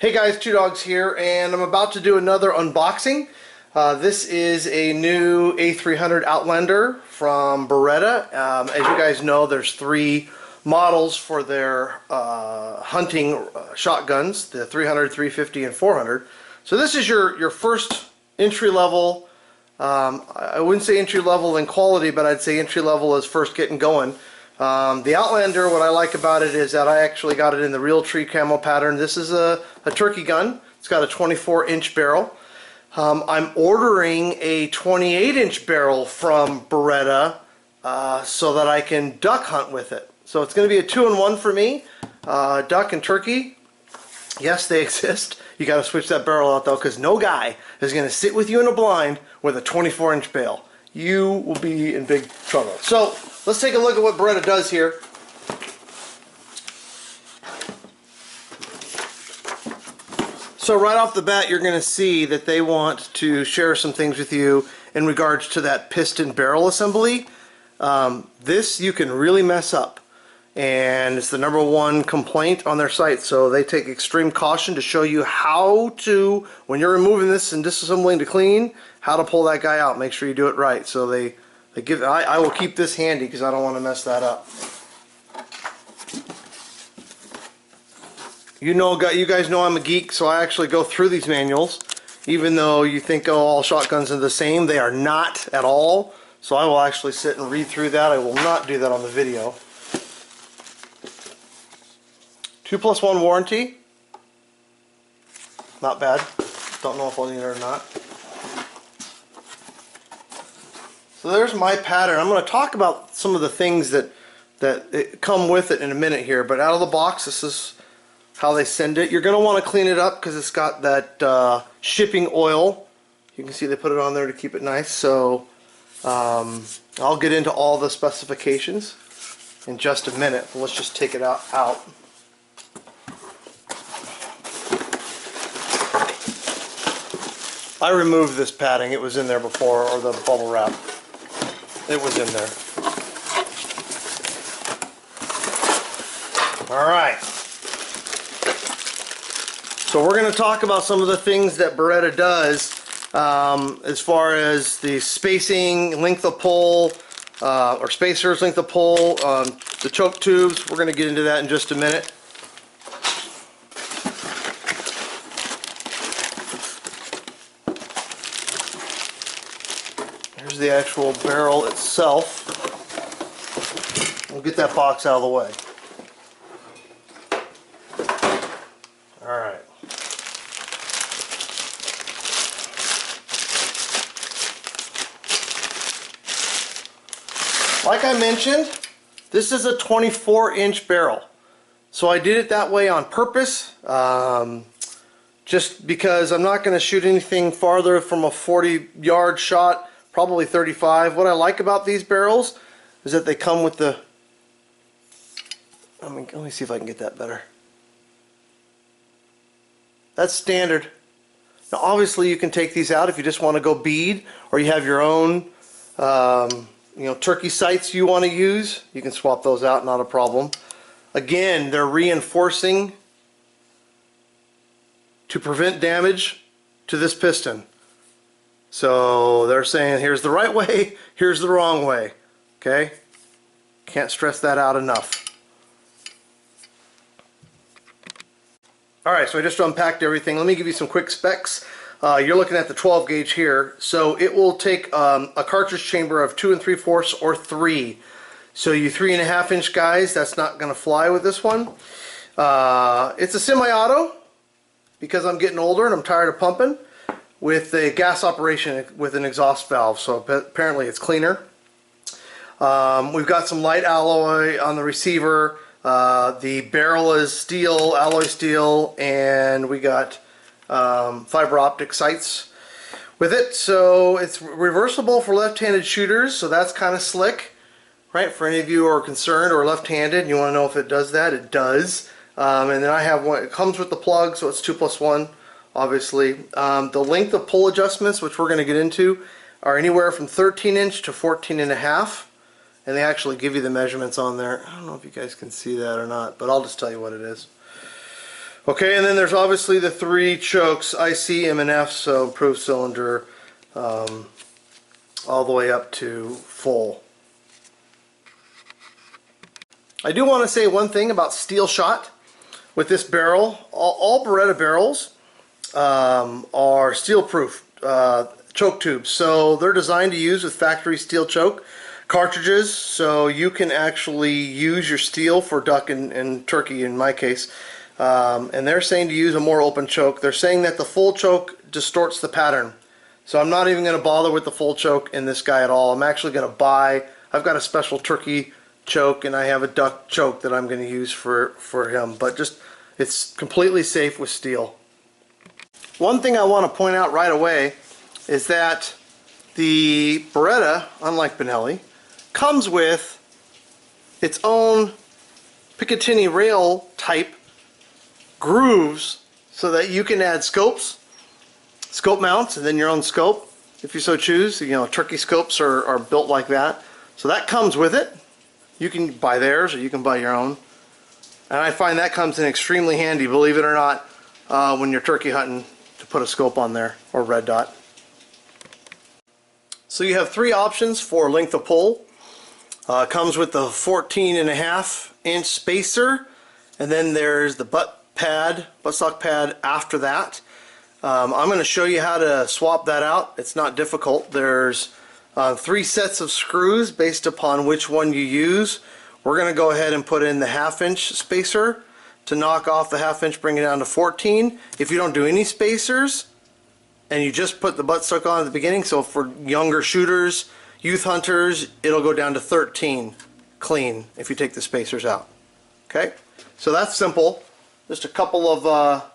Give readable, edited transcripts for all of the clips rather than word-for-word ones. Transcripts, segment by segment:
Hey guys, Two Dogs here, and I'm about to do another unboxing. This is a new a300 Outlander from Beretta. As you guys know, there's three models for their hunting shotguns, the 300, 350, and 400. So this is your first entry level. I wouldn't say entry level in quality, but I'd say entry level as first getting going. The Outlander, what I like about it is that I actually got it in the real tree camo pattern. This is a turkey gun. It's got a 24-inch barrel. I'm ordering a 28-inch barrel from Beretta so that I can duck hunt with it. So it's going to be a 2-in-1 for me. Duck and turkey, yes, they exist. You got to switch that barrel out though, because no guy is going to sit with you in a blind with a 24-inch barrel. You will be in big trouble. So let's take a look at what Beretta does here. So right off the bat, you're going to see that they want to share some things with you in regards to that piston barrel assembly. This you can really mess up, and it's the #1 complaint on their site. So they take extreme caution to show you how to, when you're removing this and disassembling to clean, how to pull that guy out. Make sure you do it right. So they give. I will keep this handy because I don't want to mess that up. You guys know I'm a geek, so I actually go through these manuals. Even though you think, oh, all shotguns are the same, they are not at all. So I will actually sit and read through that. I will not do that on the video. 2+1 warranty. Not bad. Don't know if I'll need it or not. So there's my pattern. I'm going to talk about some of the things that come with it in a minute here. But out of the box, this is how they send it. You're going to want to clean it up because it's got that shipping oil. You can see they put it on there to keep it nice. So I'll get into all the specifications in just a minute. But let's just take it out. I removed this padding. It was in there before, or the bubble wrap. It was in there. Alright. So we're going to talk about some of the things that Beretta does as far as the spacing, length of pull, or spacers, length of pull, the choke tubes. We're going to get into that in just a minute. Here's the actual barrel itself. We'll get that box out of the way. Alright. Like I mentioned, this is a 24-inch barrel. So I did it that way on purpose. Just because I'm not going to shoot anything farther from a 40-yard shot. Probably 35. What I like about these barrels is that they come with the, let me see if I can get that better. That's standard. Now obviously you can take these out if you just want to go bead, or you have your own turkey sights you want to use. You can swap those out, not a problem. Again, they're reinforcing to prevent damage to this piston. So they're saying here's the right way, here's the wrong way. Okay? Can't stress that out enough. Alright, so I just unpacked everything. Let me give you some quick specs. You're looking at the 12 gauge here. So it will take a cartridge chamber of 2 3/4 or 3. So you 3.5-inch guys, that's not going to fly with this one. It's a semi-auto because I'm getting older and I'm tired of pumping, with a gas operation with an exhaust valve, so apparently it's cleaner. We've got some light alloy on the receiver. The barrel is steel, alloy steel, and we got fiber optic sights with it. So it's reversible for left-handed shooters, so that's kind of slick, right? For any of you who are concerned or left-handed and you want to know if it does that, it does. And then I have one, it comes with the plug, so it's 2+1. Obviously. The length of pull adjustments, which we're going to get into, are anywhere from 13-inch to 14.5, and they actually give you the measurements on there. I don't know if you guys can see that or not, but I'll just tell you what it is. Okay, and then there's obviously the 3 chokes, IC, M&F, so improved cylinder, all the way up to full. I do want to say one thing about steel shot with this barrel. All Beretta barrels are steel proof choke tubes, so they're designed to use with factory steel choke cartridges, so you can actually use your steel for duck and turkey in my case. And they're saying to use a more open choke. They're saying that the full choke distorts the pattern. So I'm not even going to bother with the full choke in this guy at all. I'm actually going to buy, I've got a special turkey choke and I have a duck choke that I'm going to use for him. But just, it's completely safe with steel. One thing I want to point out right away is that the Beretta, unlike Benelli, comes with its own Picatinny rail type grooves so that you can add scope mounts and then your own scope if you so choose. You know, turkey scopes are built like that, so that comes with it. You can buy theirs or you can buy your own, and I find that comes in extremely handy, believe it or not, when you're turkey hunting, to put a scope on there or red dot. So you have 3 options for length of pull. Comes with the 14.5-inch spacer, and then there's the buttstock pad after that. I'm going to show you how to swap that out. It's not difficult. There's 3 sets of screws based upon which one you use. We're going to go ahead and put in the 1/2-inch spacer to knock off the 1/2-inch, bring it down to 14. If you don't do any spacers and you just put the buttstock on at the beginning, so for younger shooters, youth hunters, it'll go down to 13 clean if you take the spacers out. Okay, so that's simple. Just a couple of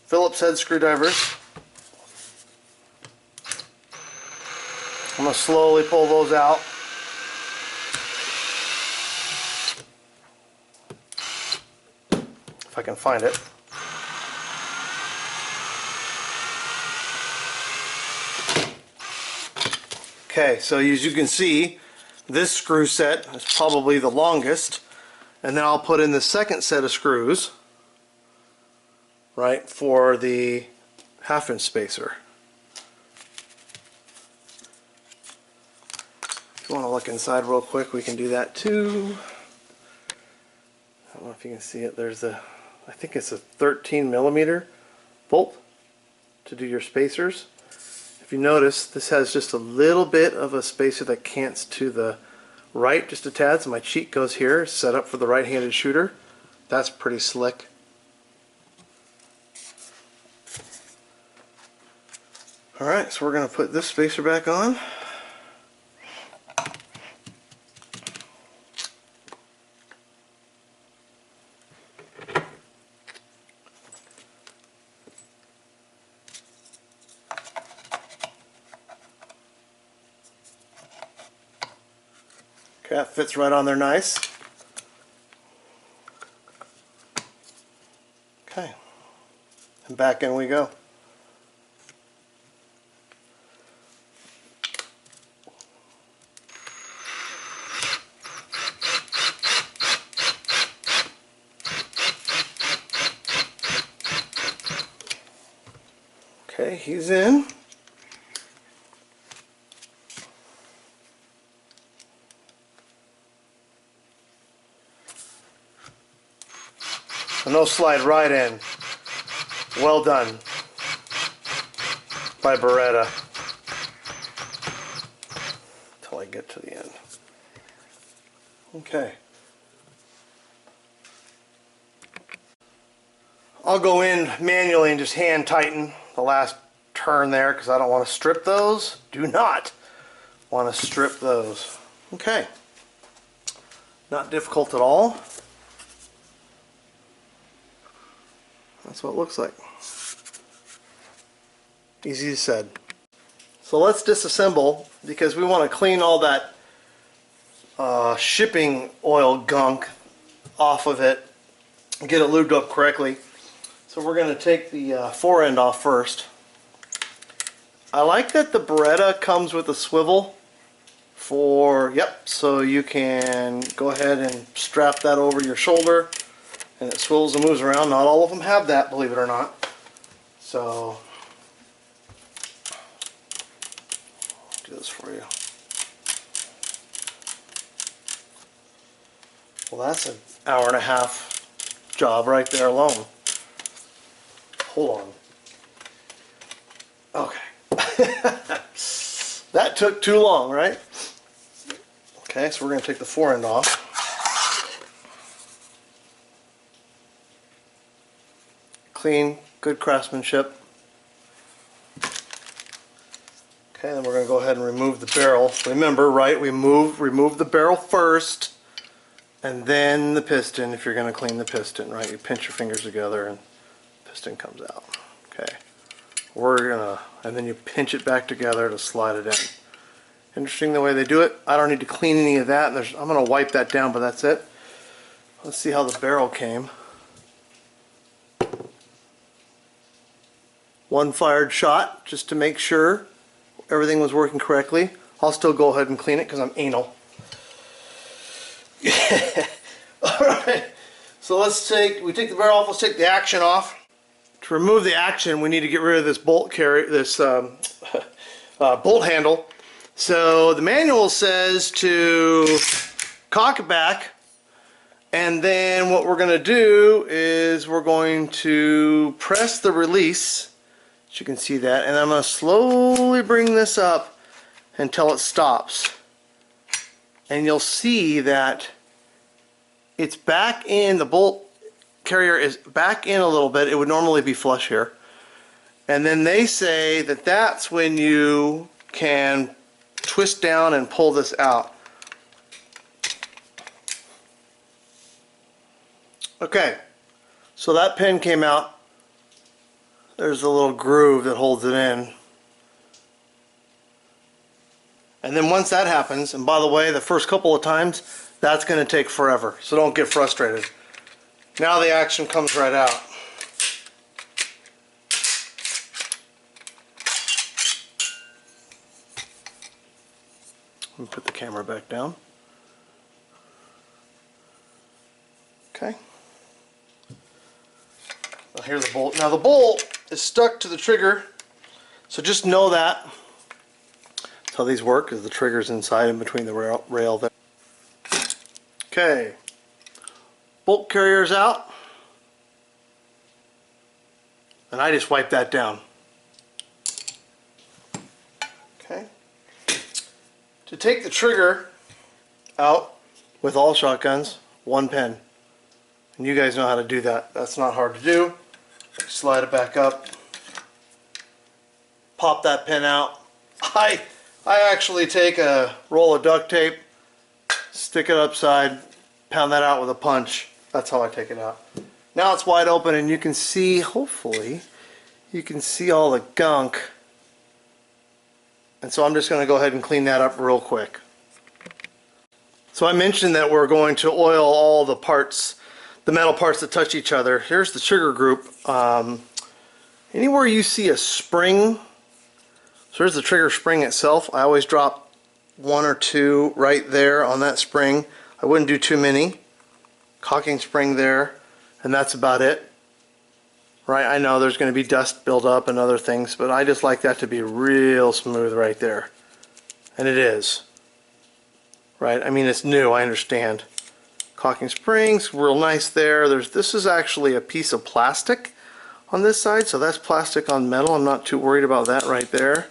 Phillips head screwdrivers. I'm going to slowly pull those out. If I can find it. Okay, so as you can see, this screw set is probably the longest, and then I'll put in the second set of screws, right, for the 1/2-inch spacer. If you want to look inside real quick, we can do that too. I don't know if you can see it. There's a, I think it's a 13mm bolt to do your spacers. If you notice, this has just a little bit of a spacer that cants to the right, just a tad, so my cheek goes here, set up for the right-handed shooter. That's pretty slick. Alright, so we're going to put this spacer back on. Okay, that fits right on there nice. Okay, and back in we go. Okay, he's in. And they'll slide right in. Well done by Beretta. Until I get to the end. Okay. I'll go in manually and just hand tighten the last turn there because I don't want to strip those. Do not want to strip those. Okay. Not difficult at all. That's what it looks like. Easy as said. So let's disassemble because we want to clean all that shipping oil gunk off of it and get it lubed up correctly. So we're going to take the fore end off first. I like that the Beretta comes with a swivel for, so you can go ahead and strap that over your shoulder and it swivels and moves around. Not all of them have that, believe it or not. So, I'll do this for you. Well, that's an hour and a half job right there alone. Hold on. Okay. That took too long, right? Okay, so we're going to take the fore end off. Clean, good craftsmanship. Okay, then we're going to go ahead and remove the barrel. Remember, right, we remove the barrel first, and then the piston if you're going to clean the piston, right? You pinch your fingers together and the piston comes out. Okay. And then you pinch it back together to slide it in. Interesting the way they do it. I don't need to clean any of that. I'm going to wipe that down, but that's it. Let's see how the barrel came. One fired shot just to make sure everything was working correctly. I'll still go ahead and clean it because I'm anal. Alright, so we take the barrel off, let's take the action off. To remove the action, we need to get rid of this bolt bolt handle. So the manual says to cock it back, and then what we're going to do is we're going to press the release, as you can see that, and I'm going to slowly bring this up until it stops. And you'll see that it's back in, the bolt carrier is back in a little bit. It would normally be flush here. And then they say that that's when you can twist down and pull this out. Okay, so that pin came out. There's a little groove that holds it in. And then once that happens, and by the way, the first couple of times, that's going to take forever, so don't get frustrated. Now the action comes right out. Let me put the camera back down. Okay. Well, here's the bolt. Now the bolt is stuck to the trigger, so just know that. That's how these work, is the trigger's inside in between the rail there. Okay, bolt carrier's out, and I just wipe that down. Okay, to take the trigger out with all shotguns, one pin, and you guys know how to do that. That's not hard to do. Slide it back up, pop that pin out. I actually take a roll of duct tape, stick it upside, pound that out with a punch. That's how I take it out. Now it's wide open and you can see, hopefully, you can see all the gunk. And so I'm just going to go ahead and clean that up real quick. So I mentioned that we're going to oil all the parts, the metal parts that touch each other. Here's the trigger group. Anywhere you see a spring, so there's the trigger spring itself. I always drop one or two right there on that spring. I wouldn't do too many. Cocking spring there, and that's about it. Right, I know there's going to be dust buildup and other things, but I just like that to be real smooth right there. And it is. Right, I mean, it's new, I understand. Cocking springs, real nice there. This is actually a piece of plastic on this side, so that's plastic on metal. I'm not too worried about that right there.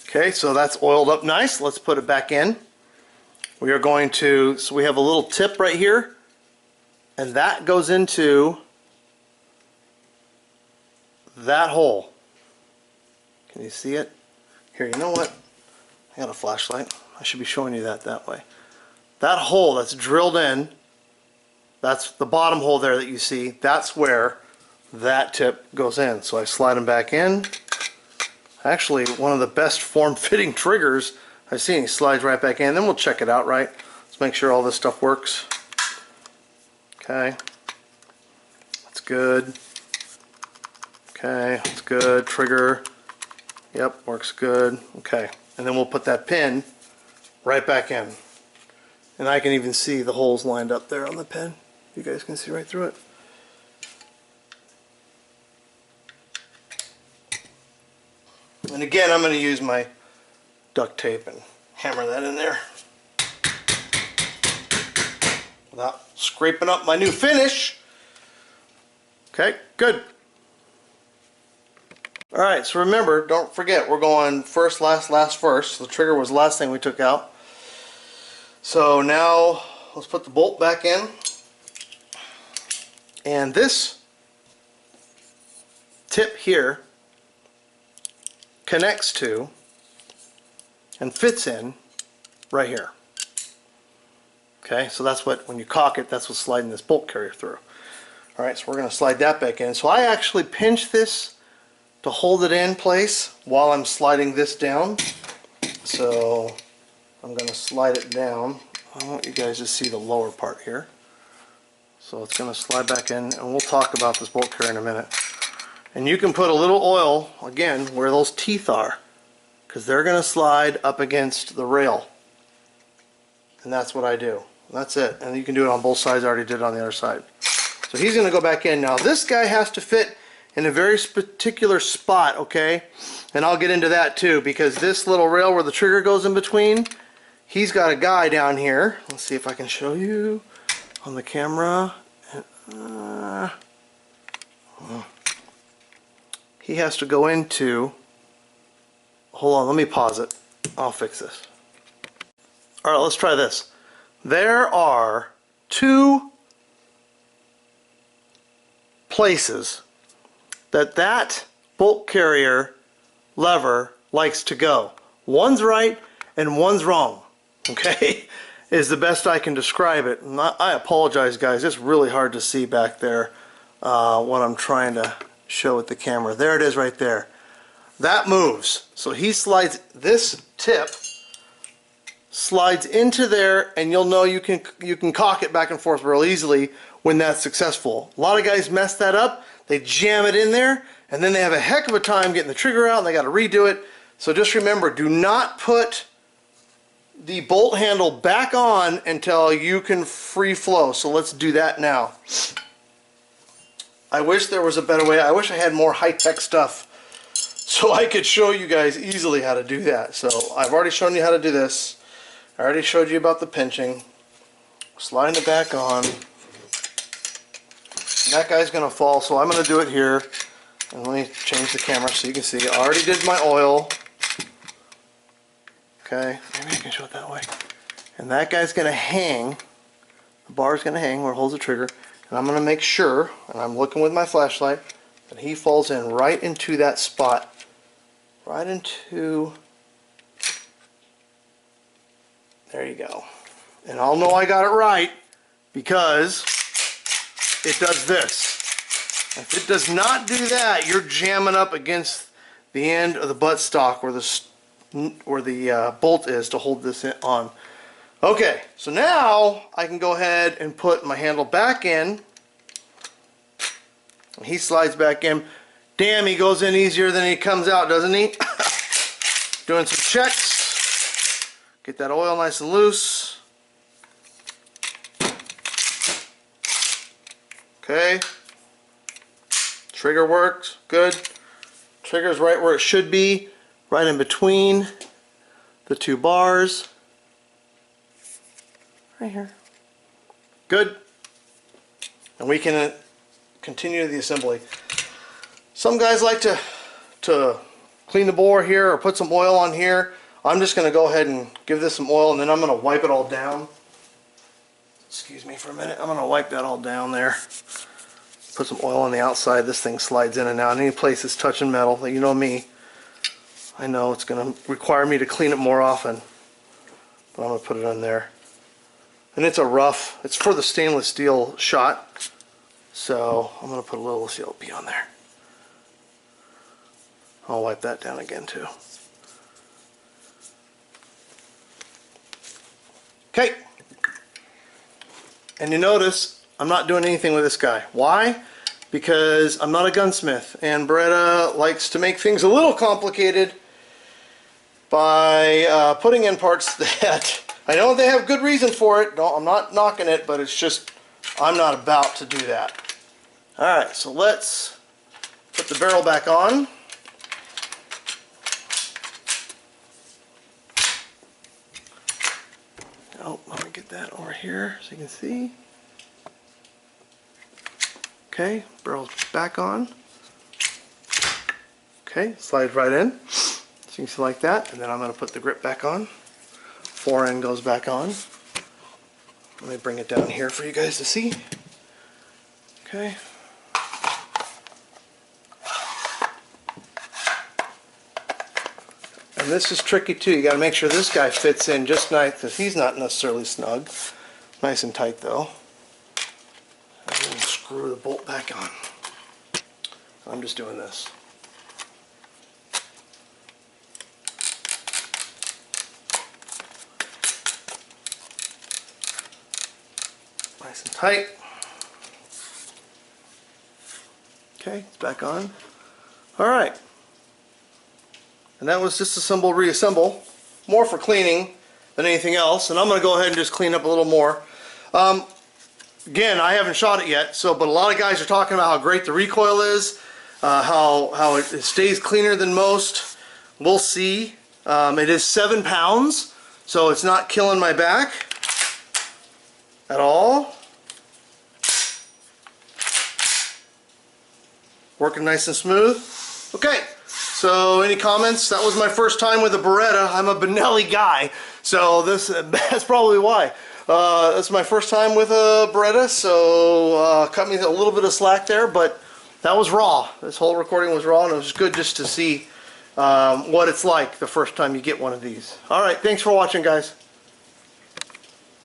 Okay, so that's oiled up nice. Let's put it back in. We are going to, so we have a little tip right here, and that goes into that hole. Can you see it? Here, you know what? I got a flashlight. I should be showing you that way. That hole that's drilled in, that's the bottom hole there that you see, that's where that tip goes in. So I slide them back in. Actually, one of the best form-fitting triggers I've seen. He slides right back in. Then we'll check it out, right? Let's make sure all this stuff works. Okay. That's good. Okay, that's good. Trigger. Yep, works good. Okay. And then we'll put that pin right back in. And I can even see the holes lined up there on the pen. You guys can see right through it. And again, I'm going to use my duct tape and hammer that in there without scraping up my new finish. Okay, good. Alright, so remember, don't forget, we're going first, last, first. The trigger was the last thing we took out. So now, let's put the bolt back in. And this tip here connects to and fits in right here. Okay, so that's what, when you cock it, that's what's sliding this bolt carrier through. Alright, so we're going to slide that back in. So I actually pinch this to hold it in place while I'm sliding this down. So I'm going to slide it down. I want you guys to see the lower part here. So it's going to slide back in, and we'll talk about this bolt carrier in a minute. And you can put a little oil, again, where those teeth are, because they're going to slide up against the rail. And that's what I do. That's it. And you can do it on both sides. I already did it on the other side. So he's going to go back in. Now this guy has to fit in a very particular spot, okay? And I'll get into that too, because this little rail where the trigger goes in between, he's got a guy down here. Let's see if I can show you on the camera. He has to go into, hold on, let me pause it. I'll fix this. Alright, let's try this. There are two places that bolt carrier lever likes to go. One's right and one's wrong. Okay? Is the best I can describe it. And I apologize, guys. It's really hard to see back there what I'm trying to show with the camera. There it is right there. That moves. So he slides, this tip slides into there, and you'll know you can cock it back and forth real easily when that's successful. A lot of guys mess that up. They jam it in there, and then they have a heck of a time getting the trigger out, and they got to redo it. So just remember, do not put the bolt handle back on until you can free flow. So let's do that now. I wish there was a better way. I wish I had more high-tech stuff so I could show you guys easily how to do that. So I've already shown you how to do this. I already showed you about the pinching. Sliding it back on. And that guy's going to fall, so I'm going to do it here. And let me change the camera so you can see. I already did my oil. Okay, maybe I can show it that way. And that guy's going to hang. The bar's going to hang where it holds the trigger. And I'm going to make sure, and I'm looking with my flashlight, that he falls in right into that spot. Right into... There you go. And I'll know I got it right because it does this. If it does not do that, you're jamming up against the end of the buttstock where the bolt is to hold this on. Okay, so now I can go ahead and put my handle back in. And he slides back in. Damn, he goes in easier than he comes out, doesn't he? Doing some checks. Get that oil nice and loose. Okay. Trigger works. Good. Trigger's right where it should be. Right in between the two bars. Right here. Good. And we can continue the assembly. Some guys like to clean the bore here or put some oil on here. I'm just going to go ahead and give this some oil, and then I'm going to wipe it all down. Excuse me for a minute. I'm going to wipe that all down there. Put some oil on the outside. This thing slides in and out. Any place that's touching metal, you know me. I know it's going to require me to clean it more often. But I'm going to put it on there. And it's a rough, it's for the stainless steel shot. So I'm going to put a little CLP on there. I'll wipe that down again too. Okay. And you notice I'm not doing anything with this guy. Why? Because I'm not a gunsmith, and Beretta likes to make things a little complicated. by putting in parts that I know they have good reason for it. I'm not knocking it, but it's just I'm not about to do that. Alright, so let's put the barrel back on. Oh, let me get that over here so you can see. Okay, barrel's back on. Okay, slide right in. So you can see like that, and then I'm going to put the grip back on. Fore end goes back on. Let me bring it down here for you guys to see. Okay. And this is tricky too. You got to make sure this guy fits in just nice, because he's not necessarily snug. Nice and tight though. And then screw the bolt back on. I'm just doing this. Nice and tight. Okay, it's back on. Alright. And that was Disassemble, Reassemble. More for cleaning than anything else. And I'm going to go ahead and just clean up a little more. Again, I haven't shot it yet, but a lot of guys are talking about how great the recoil is, how it stays cleaner than most. We'll see. It is 7 pounds, so it's not killing my back at all. Working nice and smooth. Okay, so any comments? That was my first time with a Beretta. I'm a Benelli guy, so that's probably why. That's my first time with a Beretta, so cut me a little bit of slack there, but that was raw. This whole recording was raw, and it was good just to see what it's like the first time you get one of these. Alright, thanks for watching, guys.